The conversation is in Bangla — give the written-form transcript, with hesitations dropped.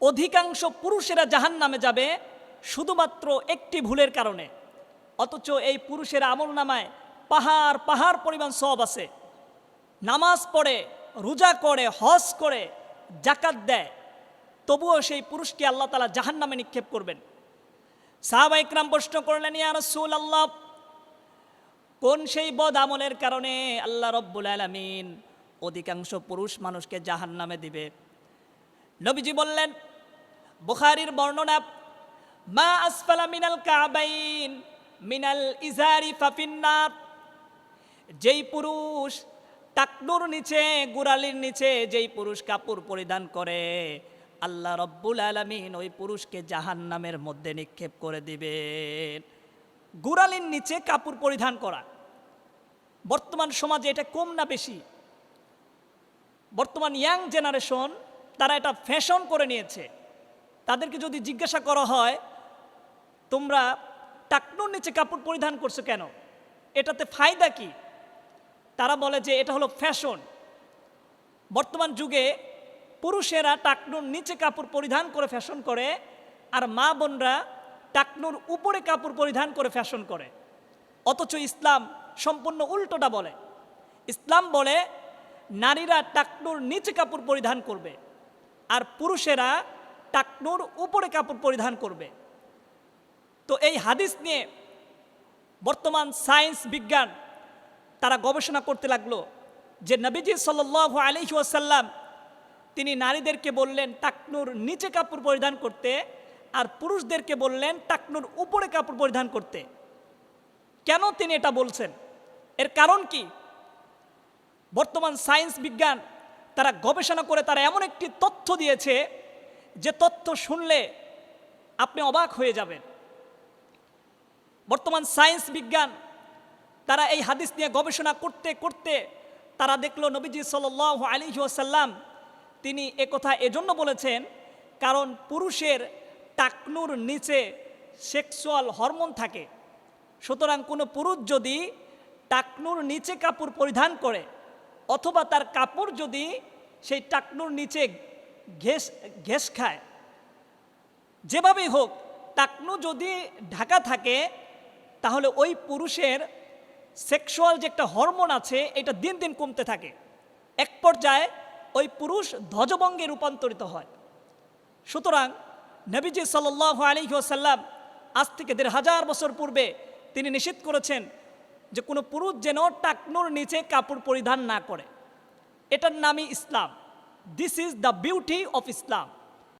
অধিকাংশ পুরুষেরা জাহান্নামে যাবে শুধুমাত্র একটি ভুলের কারণে, অথচ এই পুরুষের আমলনামায় পাহাড় পাহাড় পরিমাণ সওয়াব আছে। নামাজ পড়ে, রোজা করে, হজ করে, যাকাত দেয়, তবুও সেই পুরুষকে আল্লাহ তাআলা জাহান্নামে নিক্ষেপ করবেন। সাহাবা ইকরাম প্রশ্ন করলেন, ইয়া রাসূলুল্লাহ, কোন সেই বদ আমলের কারণে আল্লাহ রব্বুল আলামিন অধিকাংশ পুরুষ মানুষকে জাহান্নামে দিবে? নবীজি বললেন, বুখারীর বর্ণনা, মা আসফালা মিনাল কাবাইন মিনাল ইজারি ফাফিন্নার, যেই পুরুষ টাকনুর নিচে, গোড়ালির নিচে যেই পুরুষ কাপড় পরিধান করে, আল্লাহ রব্বুল আলামিন ওই পুরুষকে জাহান্নামের মধ্যে নিক্ষেপ করে দিবেন। গোড়ালির নিচে কাপড় পরিধান করা বর্তমান সমাজে এটা কম না বেশি? বর্তমান ইয়াং জেনারেশন তারা এটা ফ্যাশন করে নিয়েছে। তাদেরকে যদি জিজ্ঞাসা করা হয়, তোমরা টাকনুর নিচে কাপড় পরিধান করছো কেন, এটাতে ফায়দা কি, তারা বলে যে এটা হলো ফ্যাশন। বর্তমান যুগে পুরুষেরা টাকনুর নিচে কাপড় পরিধান করে ফ্যাশন করে, আর মা বোনরা টাকনুর উপরে কাপড় পরিধান করে ফ্যাশন করে। অথচ ইসলাম সম্পূর্ণ উল্টোটা বলে। ইসলাম বলে নারীরা টাকনুর নিচে কাপড় পরিধান করবে, আর পুরুষেরা টাকনুর উপরে কাপড় পরিধান করবে। তো এই হাদিস নিয়ে বর্তমান সায়েন্স বিজ্ঞান তারা গবেষণা করতে লাগলো যে নবীজি সাল্লাল্লাহু আলাইহি ওয়াসাল্লাম তিনি নারীদেরকে বললেন টাকনুর নিচে কাপড় পরিধান করতে, আর পুরুষদেরকে বললেন টাকনুর উপরে কাপড় পরিধান করতে। কেন তিনি এটা বলছেন, এর কারণ কি? বর্তমান সায়েন্স বিজ্ঞান তারা গবেষণা করে তারা এমন একটি তথ্য দিয়েছে যে তথ্য শুনলে আপনি অবাক হয়ে যাবেন। বর্তমান সায়েন্স বিজ্ঞান তারা এই হাদিস নিয়ে গবেষণা করতে করতে তারা দেখলো নবীজি সাল্লাল্লাহু আলাইহি ওয়াসাল্লাম তিনি একথা এজন্য বলেছেন কারণ পুরুষের টাকনুর নিচে সেক্সুয়াল হরমোন থাকে। সুতরাং কোনো পুরুষ যদি টাকনুর নিচে কাপড় পরিধান করে, অথবা তার কাপড় যদি সেই টাকনুর নিচে ঘেঁষ খায়, যেভাবেই হোক টাকনু যদি ঢাকা থাকে, তাহলে ওই পুরুষের সেক্সুয়াল যে একটা হরমোন আছে এটা দিন দিন কমতে থাকে। এক পর্যায়ে ওই পুরুষ ধ্বজভঙ্গে রূপান্তরিত হয়। সুতরাং নবীজি সাল্লাল্লাহু আলাইহি ওয়াসাল্লাম আজ থেকে ১৫০০ বছর পূর্বে তিনি নিষেধ করেছেন যে কোনো পুরুষ যেন টাকনুর নিচে কাপড় পরিধান না করে। এটার নামই Islam. This is the beauty of Islam.